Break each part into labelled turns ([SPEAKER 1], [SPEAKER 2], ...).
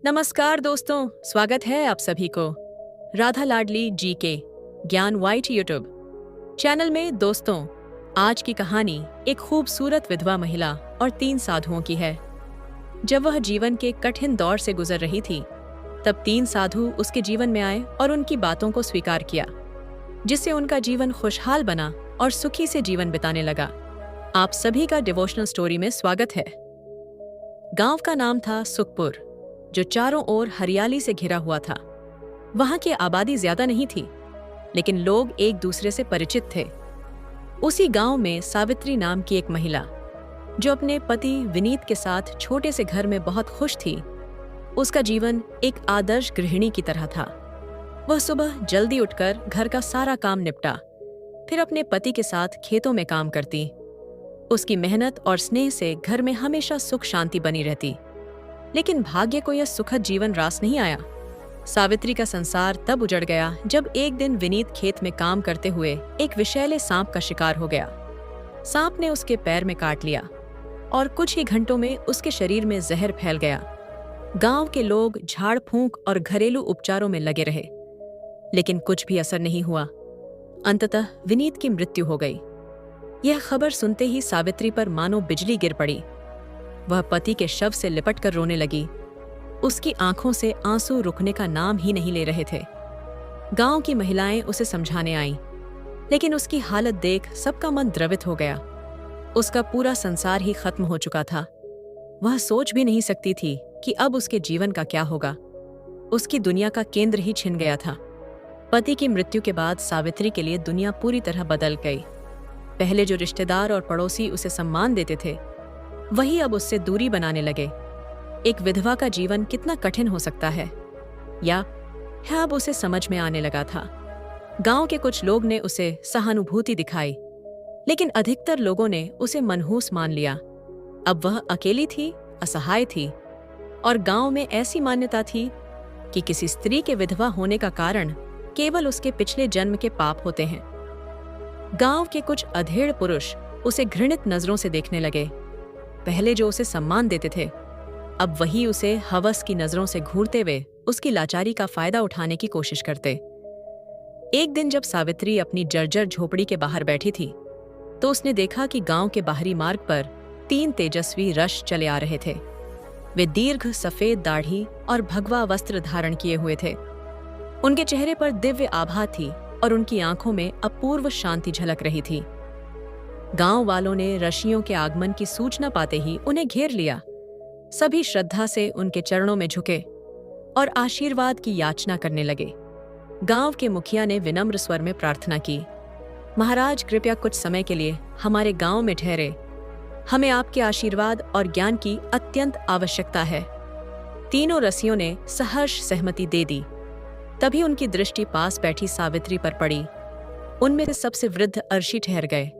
[SPEAKER 1] नमस्कार दोस्तों, स्वागत है आप सभी को राधा लाडली जी के ज्ञान वाइट यूट्यूब चैनल में। दोस्तों, आज की कहानी एक खूबसूरत विधवा महिला और 3 साधुओं की है। जब वह जीवन के कठिन दौर से गुजर रही थी, तब 3 साधु उसके जीवन में आए और उनकी बातों को स्वीकार किया, जिससे उनका जीवन खुशहाल बना और सुखी से जीवन बिताने लगा। आप सभी का डिवोशनल स्टोरी में स्वागत है। गांव का नाम था सुखपुर, जो चारों ओर हरियाली से घिरा हुआ था। वहां की आबादी ज्यादा नहीं थी, लेकिन लोग एक दूसरे से परिचित थे। उसी गांव में सावित्री नाम की एक महिला, जो अपने पति विनीत के साथ छोटे से घर में बहुत खुश थी। उसका जीवन एक आदर्श गृहिणी की तरह था। वह सुबह जल्दी उठकर घर का सारा काम निपटा, फिर अपने पति के साथ खेतों में काम करती। उसकी मेहनत और स्नेह से घर में हमेशा सुख शांति बनी रहती। लेकिन भाग्य को यह सुखद जीवन रास नहीं आया। सावित्री का संसार तब उजड़ गया जब एक दिन विनीत खेत में काम करते हुए एक विषैले सांप का शिकार हो गया। सांप ने उसके पैर में काट लिया और कुछ ही घंटों में उसके शरीर में जहर फैल गया। गांव के लोग झाड़ फूंक और घरेलू उपचारों में लगे रहे, लेकिन कुछ भी असर नहीं हुआ। अंततः विनीत की मृत्यु हो गई। यह खबर सुनते ही सावित्री पर मानो बिजली गिर पड़ी। वह पति के शव से लिपट कर रोने लगी। उसकी आंखों से आंसू रुकने का नाम ही नहीं ले रहे थे। गांव की महिलाएं उसे समझाने आईं, लेकिन उसकी हालत देख सबका मन द्रवित हो गया। उसका पूरा संसार ही खत्म हो चुका था। वह सोच भी नहीं सकती थी कि अब उसके जीवन का क्या होगा। उसकी दुनिया का केंद्र ही छिन गया था। पति की मृत्यु के बाद सावित्री के लिए दुनिया पूरी तरह बदल गई। पहले जो रिश्तेदार और पड़ोसी उसे सम्मान देते थे, वही अब उससे दूरी बनाने लगे। एक विधवा का जीवन कितना कठिन हो सकता है, या अब उसे समझ में आने लगा था। गांव के कुछ लोग ने उसे सहानुभूति दिखाई, लेकिन अधिकतर लोगों ने उसे मनहूस मान लिया। अब वह अकेली थी, असहाय थी, और गांव में ऐसी मान्यता थी कि किसी स्त्री के विधवा होने का कारण केवल उसके पिछले जन्म के पाप होते हैं। गांव के कुछ अधेड़ पुरुष उसे घृणित नजरों से देखने लगे। पहले जो उसे सम्मान देते थे, अब वही उसे हवस की नजरों से घूरते हुए उसकी लाचारी का फायदा उठाने की कोशिश करते। एक दिन जब सावित्री अपनी जर्जर झोपड़ी के बाहर बैठी थी, तो उसने देखा कि गांव के बाहरी मार्ग पर 3 तेजस्वी रश चले आ रहे थे। वे दीर्घ सफेद दाढ़ी और भगवा वस्त्र धारण किए हुए थे। उनके चेहरे पर दिव्य आभा थी और उनकी आंखों में अपूर्व शांति झलक रही थी। गांव वालों ने ऋषियों के आगमन की सूचना पाते ही उन्हें घेर लिया। सभी श्रद्धा से उनके चरणों में झुके और आशीर्वाद की याचना करने लगे। गांव के मुखिया ने विनम्र स्वर में प्रार्थना की, महाराज, कृपया कुछ समय के लिए हमारे गांव में ठहरे। हमें आपके आशीर्वाद और ज्ञान की अत्यंत आवश्यकता है। तीनों रसियों ने सहर्ष सहमति दे दी। तभी उनकी दृष्टि पास बैठी सावित्री पर पड़ी। उनमें से सबसे वृद्ध अर्षि ठहर गए।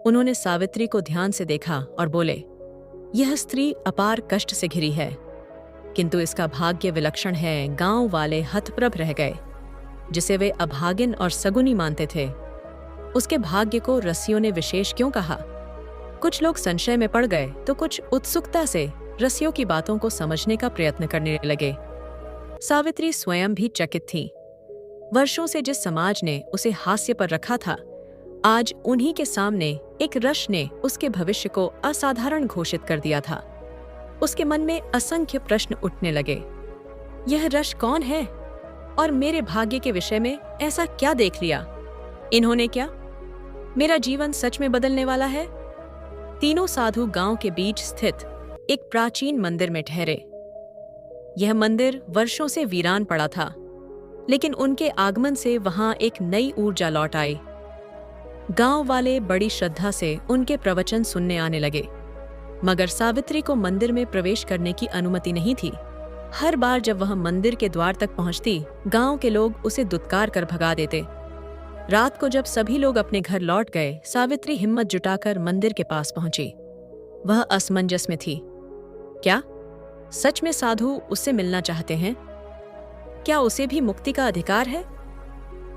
[SPEAKER 1] उन्होंने सावित्री को ध्यान से देखा और बोले, यह स्त्री अपार कष्ट से घिरी है, किंतु इसका भाग्य विलक्षण है। गांव वाले हतप्रभ रह गए। जिसे वे अभागिन और सगुनी मानते थे, उसके भाग्य को रसियों ने विशेष क्यों कहा? कुछ लोग संशय में पड़ गए, तो कुछ उत्सुकता से रसियों की बातों को समझने का प्रयत्न करने लगे। सावित्री स्वयं भी चकित थी। वर्षों से जिस समाज ने उसे हास्य पर रखा था, आज उन्हीं के सामने एक रश ने उसके भविष्य को असाधारण घोषित कर दिया था। उसके मन में असंख्य प्रश्न उठने लगे। यह रश कौन है और मेरे भाग्य के विषय में ऐसा क्या देख लिया? इन्होंने क्या मेरा जीवन सच में बदलने वाला है? तीनों साधु गांव के बीच स्थित एक प्राचीन मंदिर में ठहरे। यह मंदिर वर्षों से वीरान पड़ा था, लेकिन उनके आगमन से वहां एक नई ऊर्जा लौट आई। गांव वाले बड़ी श्रद्धा से उनके प्रवचन सुनने आने लगे, मगर सावित्री को मंदिर में प्रवेश करने की अनुमति नहीं थी। हर बार जब वह मंदिर के द्वार तक पहुंचती, गांव के लोग उसे दुत्कार कर भगा देते। रात को जब सभी लोग अपने घर लौट गए, सावित्री हिम्मत जुटाकर मंदिर के पास पहुंची। वह असमंजस में थी। क्या सच में साधु उससे मिलना चाहते हैं? क्या उसे भी मुक्ति का अधिकार है?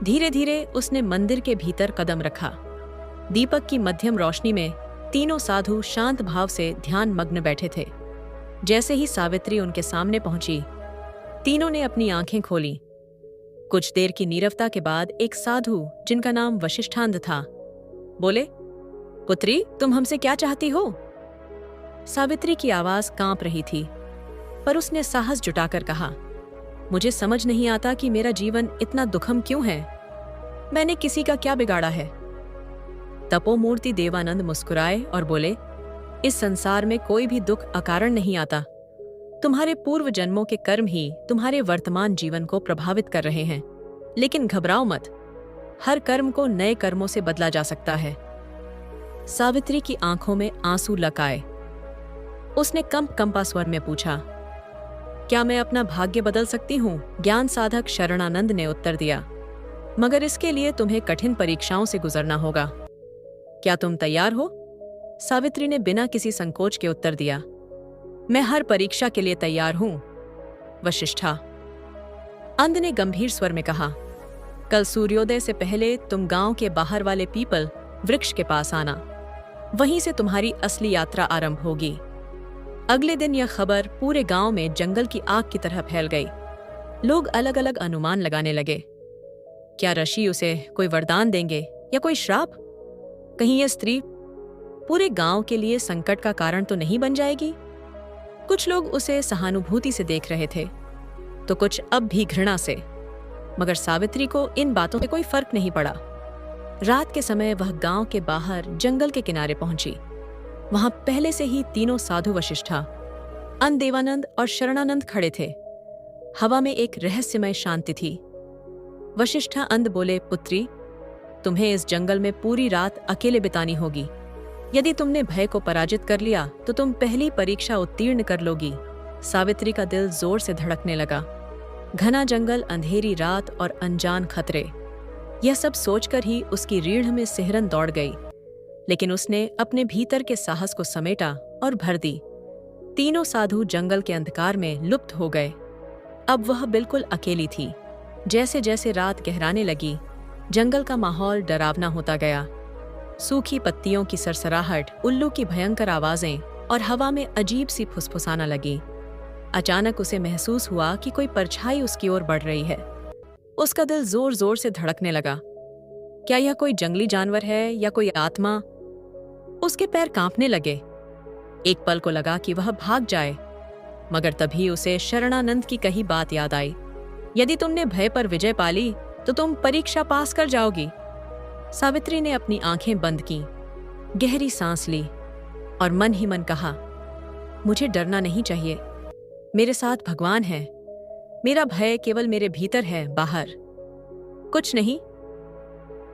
[SPEAKER 1] धीरे धीरे उसने मंदिर के भीतर कदम रखा। दीपक की मध्यम रोशनी में तीनों साधु शांत भाव से ध्यान मग्न बैठे थे। जैसे ही सावित्री उनके सामने पहुंची, तीनों ने अपनी आंखें खोली। कुछ देर की नीरवता के बाद एक साधु जिनका नाम वशिष्ठांध था बोले, पुत्री, तुम हमसे क्या चाहती हो? सावित्री की आवाज कांप रही थी, पर उसने साहस जुटाकर कहा, मुझे समझ नहीं आता कि मेरा जीवन इतना दुखम क्यों है। मैंने किसी का क्या बिगाड़ा है? तपोमूर्ति देवानंद मुस्कुराए और बोले, इस संसार में कोई भी दुख अकारण नहीं आता। तुम्हारे पूर्व जन्मों के कर्म ही तुम्हारे वर्तमान जीवन को प्रभावित कर रहे हैं। लेकिन घबराओ मत, हर कर्म को नए कर्मों से बदला जा सकता है। सावित्री की आंखों में आंसू लक आए। उसने कंपा स्वर में पूछा, क्या मैं अपना भाग्य बदल सकती हूँ? ज्ञान साधक शरणानंद ने उत्तर दिया, मगर इसके लिए तुम्हें कठिन परीक्षाओं से गुजरना होगा। क्या तुम तैयार हो? सावित्री ने बिना किसी संकोच के उत्तर दिया, मैं हर परीक्षा के लिए तैयार हूं। वशिष्ठा। अंध ने गंभीर स्वर में कहा, कल सूर्योदय से पहले तुम गांव के बाहर वाले पीपल वृक्ष के पास आना। वहीं से तुम्हारी असली यात्रा आरंभ होगी। अगले दिन यह खबर पूरे गांव में जंगल की आग की तरह फैल गई। लोग अलग अलग अनुमान लगाने लगे। क्या ऋषि उसे कोई वरदान देंगे या कोई श्राप? कहीं यह स्त्री पूरे गांव के लिए संकट का कारण तो नहीं बन जाएगी? कुछ लोग उसे सहानुभूति से देख रहे थे, तो कुछ अब भी घृणा से। मगर सावित्री को इन बातों से कोई फर्क नहीं पड़ा। रात के समय वह गांव के बाहर जंगल के किनारे पहुंची। वहां पहले से ही तीनों साधु वशिष्ठा, अंध देवानंद और शरणानंद खड़े थे। हवा में एक रहस्यमय शांति थी। वशिष्ठा अंध बोले, पुत्री, तुम्हें इस जंगल में पूरी रात अकेले बितानी होगी। यदि तुमने भय को पराजित कर लिया तो तुम पहली परीक्षा उत्तीर्ण कर लोगी। सावित्री का दिल जोर से धड़कने लगा। घना जंगल, अंधेरी रात और अनजान खतरे, यह सब सोचकर ही उसकी रीढ़ में सिहरन दौड़ गई। लेकिन उसने अपने भीतर के साहस को समेटा और भर दी। तीनों साधु जंगल के अंधकार में लुप्त हो गए। अब वह बिल्कुल अकेली थी। जैसे जैसे रात गहराने लगी, जंगल का माहौल डरावना होता गया। सूखी पत्तियों की सरसराहट, उल्लू की भयंकर आवाजें और हवा में अजीब सी फुसफुसाना लगी। अचानक उसे महसूस हुआ कि कोई परछाई उसकी ओर बढ़ रही है। उसका दिल जोर जोर से धड़कने लगा। क्या यह कोई जंगली जानवर है या कोई आत्मा? उसके पैर कांपने लगे। एक पल को लगा कि वह भाग जाए, मगर तभी उसे शरणानंद की कही बात याद आई, यदि तुमने भय पर विजय पाली तो तुम परीक्षा पास कर जाओगी। सावित्री ने अपनी आंखें बंद की, गहरी सांस ली और मन ही मन कहा, मुझे डरना नहीं चाहिए। मेरे साथ भगवान है। मेरा भय केवल मेरे भीतर है, बाहर कुछ नहीं।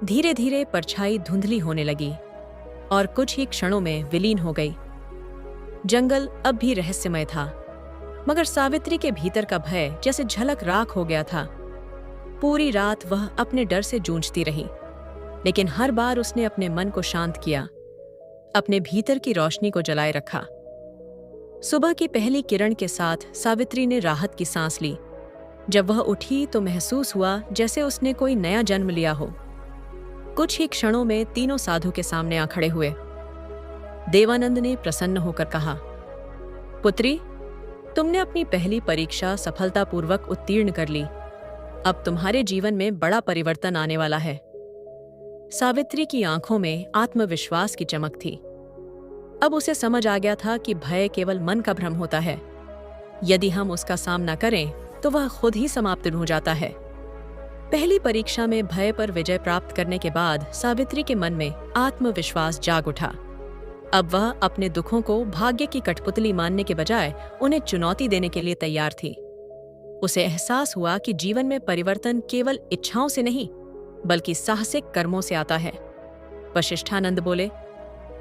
[SPEAKER 1] धीरे धीरे परछाई धुंधली होने लगी और कुछ ही क्षणों में विलीन हो गई। जंगल अब भी रहस्यमय था, मगर सावित्री के भीतर का भय जैसे झलक राख हो गया था। पूरी रात वह अपने डर से जूझती रही, लेकिन हर बार उसने अपने मन को शांत किया, अपने भीतर की रोशनी को जलाए रखा। सुबह की पहली किरण के साथ सावित्री ने राहत की सांस ली। जब वह उठी तो महसूस हुआ जैसे उसने कोई नया जन्म लिया हो। कुछ ही क्षणों में तीनों साधु के सामने आ खड़े हुए। देवानंद ने प्रसन्न होकर कहा, पुत्री, तुमने अपनी पहली परीक्षा सफलतापूर्वक उत्तीर्ण कर ली। अब तुम्हारे जीवन में बड़ा परिवर्तन आने वाला है। सावित्री की आंखों में आत्मविश्वास की चमक थी। अब उसे समझ आ गया था कि भय केवल मन का भ्रम होता है। यदि हम उसका सामना करें तो वह खुद ही समाप्त हो जाता है। पहली परीक्षा में भय पर विजय प्राप्त करने के बाद सावित्री के मन में आत्मविश्वास जाग उठा। अब वह अपने दुखों को भाग्य की कठपुतली मानने के बजाय उन्हें चुनौती देने के लिए तैयार थी। उसे एहसास हुआ कि जीवन में परिवर्तन केवल इच्छाओं से नहीं, बल्कि साहसिक कर्मों से आता है। वशिष्ठानंद बोले,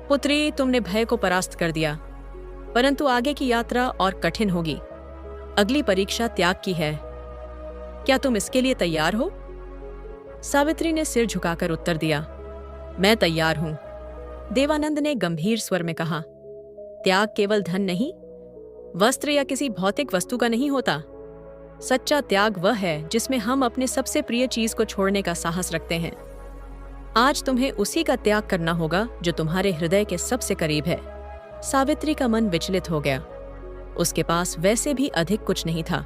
[SPEAKER 1] पुत्री, तुमने भय को परास्त कर दिया, परंतु आगे की यात्रा और कठिन होगी। अगली परीक्षा त्याग की है। क्या तुम इसके लिए तैयार हो? सावित्री ने सिर झुकाकर उत्तर दिया, मैं तैयार हूं। देवानंद ने गंभीर स्वर में कहा, त्याग केवल धन नहीं, वस्त्र या किसी भौतिक वस्तु का नहीं होता। सच्चा त्याग वह है जिसमें हम अपने सबसे प्रिय चीज को छोड़ने का साहस रखते हैं। आज तुम्हें उसी का त्याग करना होगा जो तुम्हारे हृदय के सबसे करीब है। सावित्री का मन विचलित हो गया। उसके पास वैसे भी अधिक कुछ नहीं था,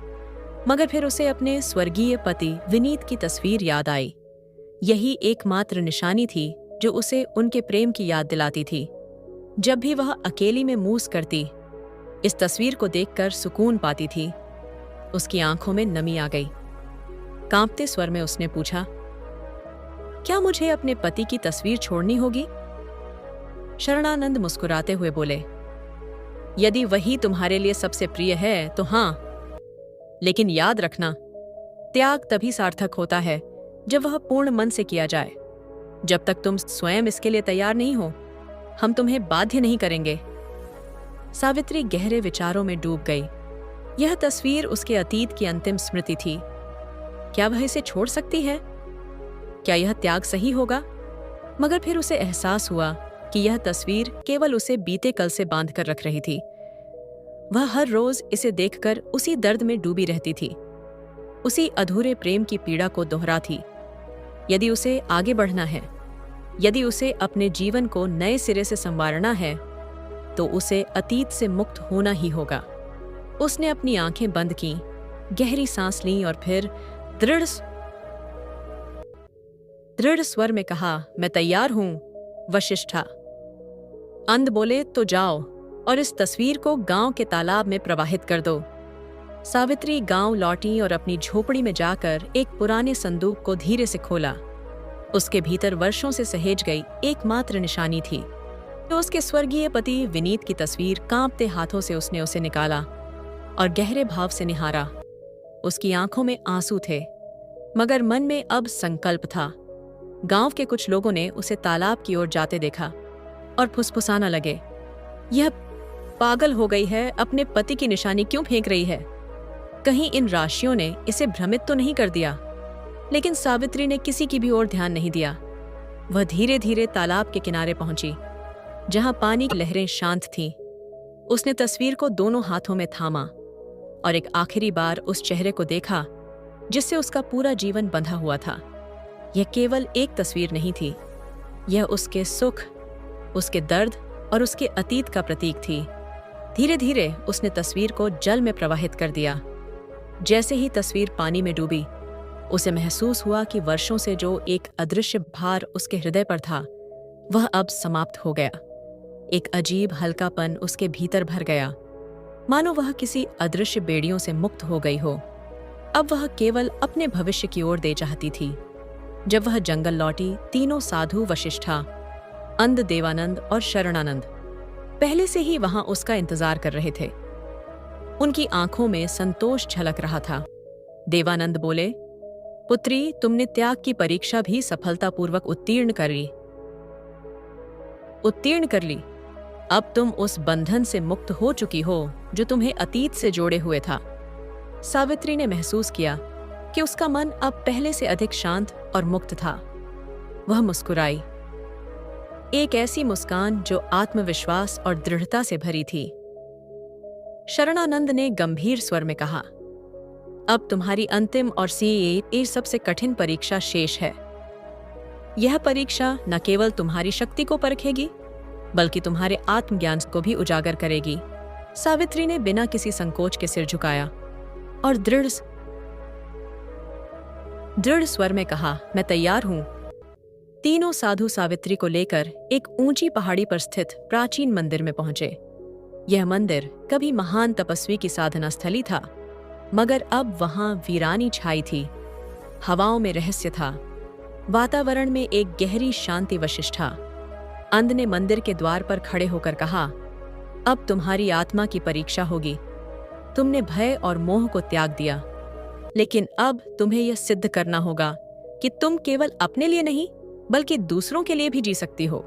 [SPEAKER 1] मगर फिर उसे अपने स्वर्गीय पति विनीत की तस्वीर याद आई। यही एकमात्र निशानी थी जो उसे उनके प्रेम की याद दिलाती थी। जब भी वह अकेली में मूस करती, इस तस्वीर को देखकर सुकून पाती थी। उसकी आंखों में नमी आ गई। कांपते स्वर में उसने पूछा, क्या मुझे अपने पति की तस्वीर छोड़नी होगी? शरणानंद मुस्कुराते हुए बोले, यदि वही तुम्हारे लिए सबसे प्रिय है तो हाँ, लेकिन याद रखना, त्याग तभी सार्थक होता है जब वह पूर्ण मन से किया जाए। जब तक तुम स्वयं इसके लिए तैयार नहीं हो, हम तुम्हें बाध्य नहीं करेंगे। सावित्री गहरे विचारों में डूब गई। यह तस्वीर उसके अतीत की अंतिम स्मृति थी। क्या वह इसे छोड़ सकती है? क्या यह त्याग सही होगा? मगर फिर उसे एहसास हुआ कि यह तस्वीर केवल उसे बीते कल से बांध कर रख रही थी। वह हर रोज इसे देखकर उसी दर्द में डूबी रहती थी, उसी अधूरे प्रेम की पीड़ा को दोहराती। यदि उसे आगे बढ़ना है, यदि उसे अपने जीवन को नए सिरे से संवारना है, तो उसे अतीत से मुक्त होना ही होगा। उसने अपनी आंखें बंद की, गहरी सांस ली और फिर दृढ़ स्वर में कहा, मैं तैयार हूं वशिष्ठा। अंध बोले, तो जाओ और इस तस्वीर को गांव के तालाब में प्रवाहित कर दो। सावित्री गांव लौटी और अपनी झोपड़ी में जाकर एक पुराने संदूक को धीरे से खोला। उसके भीतर वर्षों से सहेज गई एकमात्र निशानी थी। तो उसके स्वर्गीय पति विनीत की तस्वीर कांपते हाथों से उसने उसे निकाला और गहरे भाव से निहारा। उसकी आंखों में आंसू थे, मगर मन में अब संकल्प था। गांव के कुछ लोगों ने उसे तालाब की ओर जाते देखा और फुसफुसाना लगे, यह पागल हो गई है, अपने पति की निशानी क्यों फेंक रही है? कहीं इन राशियों ने इसे भ्रमित तो नहीं कर दिया? लेकिन सावित्री ने किसी की भी ओर ध्यान नहीं दिया। वह धीरे धीरे तालाब के किनारे पहुंची, जहां पानी की लहरें शांत थीं। उसने तस्वीर को दोनों हाथों में थामा और एक आखिरी बार उस चेहरे को देखा जिससे उसका पूरा जीवन बंधा हुआ था। यह केवल एक तस्वीर नहीं थी, यह उसके सुख, उसके दर्द और उसके अतीत का प्रतीक थी। धीरे धीरे उसने तस्वीर को जल में प्रवाहित कर दिया। जैसे ही तस्वीर पानी में डूबी, उसे महसूस हुआ कि वर्षों से जो एक अदृश्य भार उसके हृदय पर था, वह अब समाप्त हो गया। एक अजीब हल्कापन उसके भीतर भर गया, मानो वह किसी अदृश्य बेड़ियों से मुक्त हो गई हो। अब वह केवल अपने भविष्य की ओर दे चाहती थी। जब वह जंगल लौटी, तीनों साधु वशिष्ठा, अंध देवानंद और शरणानंद पहले से ही वहां उसका इंतजार कर रहे थे। उनकी आंखों में संतोष झलक रहा था। देवानंद बोले, पुत्री, तुमने त्याग की परीक्षा भी सफलतापूर्वक उत्तीर्ण कर ली। अब तुम उस बंधन से मुक्त हो चुकी हो जो तुम्हें अतीत से जोड़े हुए था। सावित्री ने महसूस किया कि उसका मन अब पहले से अधिक शांत और मुक्त था। वह मुस्कुराई, एक ऐसी मुस्कान जो आत्मविश्वास और दृढ़ता से भरी थी। शरणानंद ने गंभीर स्वर में कहा, अब तुम्हारी अंतिम और सीए सबसे कठिन परीक्षा शेष है। यह परीक्षा न केवल तुम्हारी शक्ति को परखेगी, बल्कि तुम्हारे आत्मज्ञान को भी उजागर करेगी। सावित्री ने बिना किसी संकोच के सिर झुकाया और दृढ़ स्वर में कहा, मैं तैयार हूं। तीनों साधु सावित्री को लेकर एक ऊंची पहाड़ी पर स्थित प्राचीन मंदिर में पहुंचे। यह मंदिर कभी महान तपस्वी की साधना स्थली था, मगर अब वहां वीरानी छाई थी। हवाओं में रहस्य था, वातावरण में एक गहरी शांति वशिष्ठा। अंध ने मंदिर के द्वार पर खड़े होकर कहा, अब तुम्हारी आत्मा की परीक्षा होगी। तुमने भय और मोह को त्याग दिया, लेकिन अब तुम्हें यह सिद्ध करना होगा कि तुम केवल अपने लिए नहीं, बल्कि दूसरों के लिए भी जी सकती हो।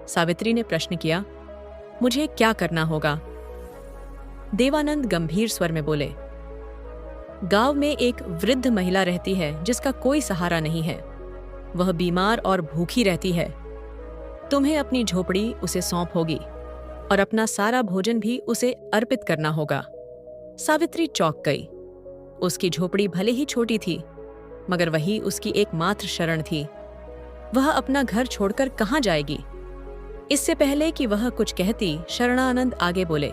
[SPEAKER 1] सावित्री ने प्रश्न किया, मुझे क्या करना होगा? देवानंद गंभीर स्वर में बोले, गांव में एक वृद्ध महिला रहती है जिसका कोई सहारा नहीं है। वह बीमार और भूखी रहती है। तुम्हें अपनी झोपड़ी उसे सौंप होगी और अपना सारा भोजन भी उसे अर्पित करना होगा। सावित्री चौंक गई। उसकी झोपड़ी भले ही छोटी थी, मगर वही उसकी एकमात्र शरण थी। वह अपना घर छोड़कर कहाँ जाएगी? इससे पहले कि वह कुछ कहती, शरणानंद आगे बोले,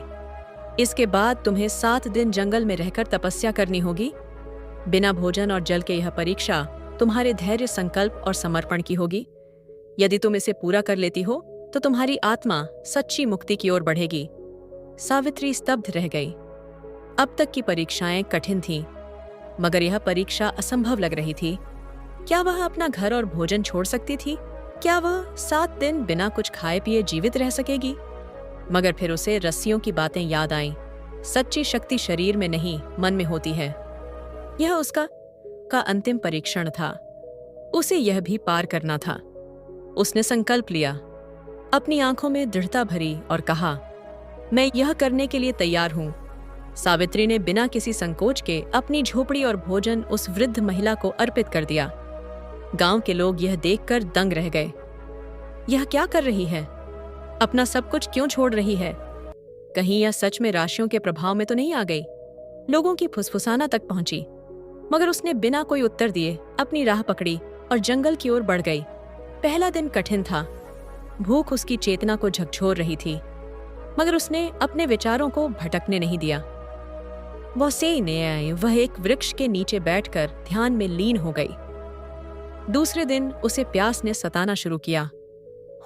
[SPEAKER 1] इसके बाद तुम्हें 7 दिन जंगल में रहकर तपस्या करनी होगी। बिना भोजन और जल के यह परीक्षा तुम्हारे धैर्य, संकल्प और समर्पण की होगी। यदि तुम इसे पूरा कर लेती हो तो तुम्हारी आत्मा सच्ची मुक्ति की ओर बढ़ेगी। सावित्री स्तब्ध रह गई। अब तक की परीक्षाएं कठिन थीं, मगर यह परीक्षा असंभव लग रही थी। क्या वह अपना घर और भोजन छोड़ सकती थी? क्या वह 7 दिन बिना कुछ खाए पिए जीवित रह सकेगी? मगर फिर उसे रस्सियों की बातें याद आईं। सच्ची शक्ति शरीर में नहीं, मन में होती है। यह उसका अंतिम परीक्षण था। उसे यह भी पार करना था। उसने संकल्प लिया, अपनी आंखों में दृढ़ता भरी और कहा, मैं यह करने के लिए तैयार हूं। सावित्री ने बिना किसी संकोच के अपनी झोपड़ी और भोजन उस वृद्ध महिला को अर्पित कर दिया। गांव के लोग यह देखकर दंग रह गए। यह क्या कर रही है? अपना सब कुछ क्यों छोड़ रही है? कहीं यह सच में राशियों के प्रभाव में तो नहीं आ गई? लोगों की फुसफुसाना तक पहुंची, मगर उसने बिना कोई उत्तर दिए अपनी राह पकड़ी और जंगल की ओर बढ़ गई। पहला दिन कठिन था। भूख उसकी चेतना को झकझोर रही थी, मगर उसने अपने विचारों को भटकने नहीं दिया। वह एक वृक्ष के नीचे बैठकर ध्यान में लीन हो गई। दूसरे दिन उसे प्यास ने सताना शुरू किया।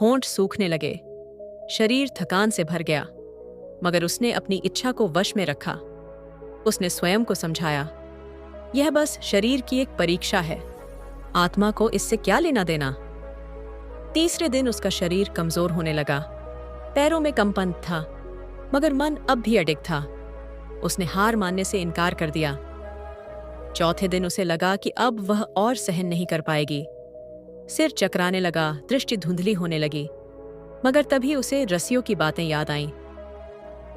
[SPEAKER 1] होंठ सूखने लगे, शरीर थकान से भर गया, मगर उसने अपनी इच्छा को वश में रखा। उसने स्वयं को समझाया, यह बस शरीर की एक परीक्षा है, आत्मा को इससे क्या लेना देना। तीसरे दिन उसका शरीर कमजोर होने लगा, पैरों में कंपन था, मगर मन अब भी अडिग था। उसने हार मानने से इनकार कर दिया। चौथे दिन उसे लगा कि अब वह और सहन नहीं कर पाएगी। सिर चकराने लगा, दृष्टि धुंधली होने लगी, मगर तभी उसे रस्सियों की बातें याद आईं।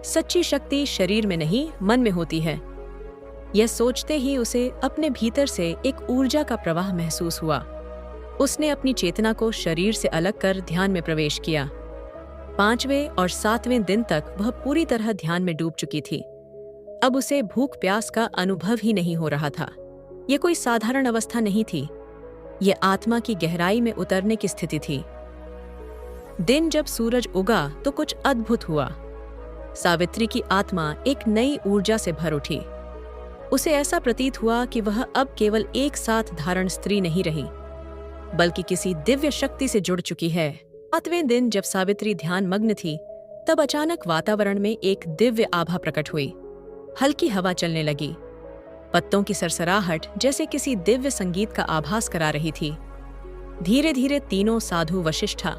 [SPEAKER 1] सच्ची शक्ति शरीर में नहीं, मन में होती है। यह सोचते ही उसे अपने भीतर से एक ऊर्जा का प्रवाह महसूस हुआ। उसने अपनी चेतना को शरीर से अलग कर ध्यान में प्रवेश किया। 5वें और 7वें दिन तक वह पूरी तरह ध्यान में डूब चुकी थी। अब उसे भूख प्यास का अनुभव ही नहीं हो रहा था। ये कोई साधारण अवस्था नहीं थी, ये आत्मा की गहराई में उतरने की स्थिति थी। दिन जब सूरज उगा तो कुछ अद्भुत हुआ। सावित्री की आत्मा एक नई ऊर्जा से भर उठी। उसे ऐसा प्रतीत हुआ कि वह अब केवल एक साथ धारण स्त्री नहीं रही, बल्कि किसी दिव्य शक्ति से जुड़ चुकी है। 7वें दिन जब सावित्री ध्यान मग्न थी, तब अचानक वातावरण में एक दिव्य आभा प्रकट हुई। हल्की हवा चलने लगी, पत्तों की सरसराहट जैसे किसी दिव्य संगीत का आभास करा रही थी। धीरे धीरे तीनों साधु वशिष्ठा,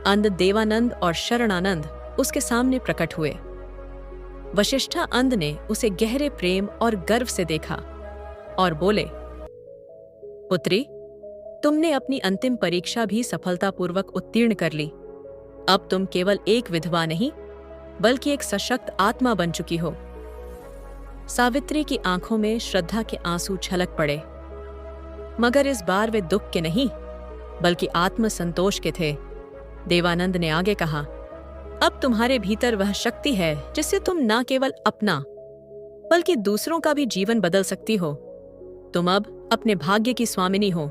[SPEAKER 1] अंध, देवानंद और शरणानंद उसके सामने प्रकट हुए। वशिष्ठा अंध ने उसे गहरे प्रेम और गर्व से देखा और बोले, पुत्री, तुमने अपनी अंतिम परीक्षा भी सफलतापूर्वक उत्तीर्ण कर ली। अब तुम केवल एक विधवा नहीं, बल्कि एक सशक्त आत्मा बन चुकी हो। सावित्री की आंखों में श्रद्धा के आंसू छलक पड़े, मगर इस बार वे दुख के नहीं, बल्कि आत्म संतोष के थे। देवानंद ने आगे कहा, अब तुम्हारे भीतर वह शक्ति है जिससे तुम न केवल अपना, बल्कि दूसरों का भी जीवन बदल सकती हो। तुम अब अपने भाग्य की स्वामिनी हो,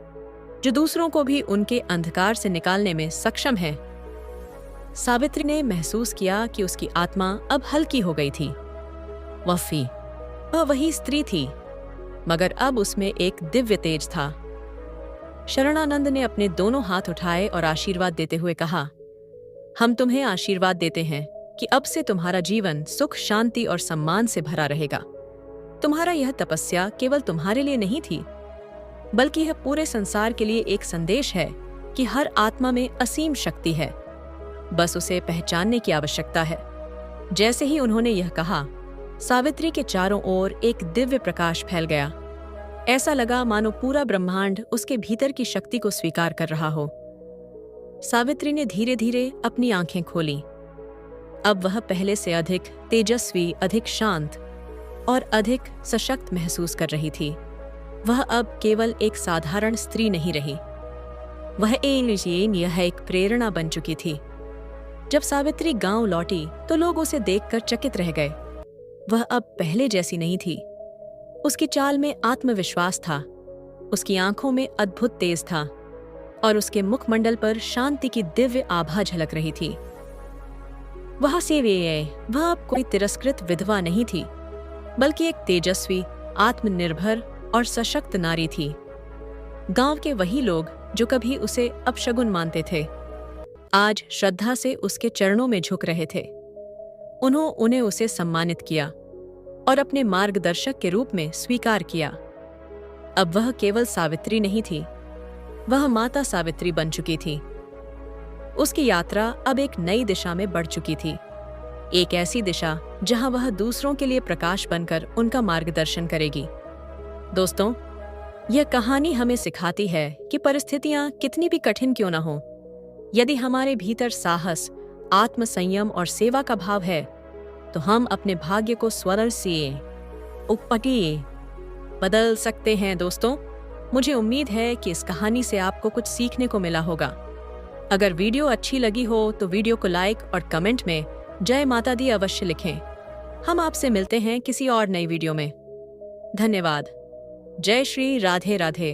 [SPEAKER 1] जो दूसरों को भी उनके अंधकार से निकालने में सक्षम है। सावित्री ने महसूस किया कि उसकी आत्मा अब हल्की हो गई थी। वह वही स्त्री थी, मगर अब उसमें एक दिव्य तेज था। शरणानंद ने अपने दोनों हाथ उठाए और आशीर्वाद देते हुए कहा, हम तुम्हें आशीर्वाद देते हैं कि अब से तुम्हारा जीवन सुख, शांति और सम्मान से भरा रहेगा। तुम्हारा यह तपस्या केवल तुम्हारे लिए नहीं थी, बल्कि यह पूरे संसार के लिए एक संदेश है कि हर आत्मा में असीम शक्ति है, बस उसे पहचानने की आवश्यकता है। जैसे ही उन्होंने यह कहा, सावित्री के चारों ओर एक दिव्य प्रकाश फैल गया। ऐसा लगा मानो पूरा ब्रह्मांड उसके भीतर की शक्ति को स्वीकार कर रहा हो। सावित्री ने धीरे धीरे अपनी आंखें खोली। अब वह पहले से अधिक तेजस्वी, अधिक शांत और अधिक सशक्त महसूस कर रही थी। वह अब केवल एक साधारण स्त्री नहीं रही, यह एक प्रेरणा बन चुकी थी। जब सावित्री गांव लौटी तो लोग उसे देखकर चकित रह गए। वह अब पहले जैसी नहीं थी। उसकी चाल में आत्मविश्वास था, उसकी आंखों में अद्भुत तेज था और उसके मुखमंडल पर शांति की दिव्य आभा झलक रही थी। वह अब कोई तिरस्कृत विधवा नहीं थी, बल्कि एक तेजस्वी, आत्मनिर्भर और सशक्त नारी थी। गांव के वही लोग जो कभी उसे अपशगुन मानते थे, आज श्रद्धा से उसके चरणों में झुक रहे थे। उन्हें उसे सम्मानित किया और अपने मार्गदर्शक के रूप में स्वीकार किया। अब वह केवल सावित्री नहीं थी, वह माता सावित्री बन चुकी थी। उसकी यात्रा अब एक नई दिशा में बढ़ चुकी थी, एक ऐसी दिशा जहां वह दूसरों के लिए प्रकाश बनकर उनका मार्गदर्शन करेगी। दोस्तों, यह कहानी हमें सिखाती है कि परिस्थितियां कितनी भी कठिन क्यों न हो, यदि हमारे भीतर साहस, आत्मसंयम और सेवा का भाव है, तो हम अपने भाग्य को स्वर्ण से उपटिए बदल सकते हैं। दोस्तों, मुझे उम्मीद है कि इस कहानी से आपको कुछ सीखने को मिला होगा। अगर वीडियो अच्छी लगी हो तो वीडियो को लाइक और कमेंट में जय माता दी अवश्य लिखें। हम आपसे मिलते हैं किसी और नई वीडियो में। धन्यवाद। जय श्री राधे राधे।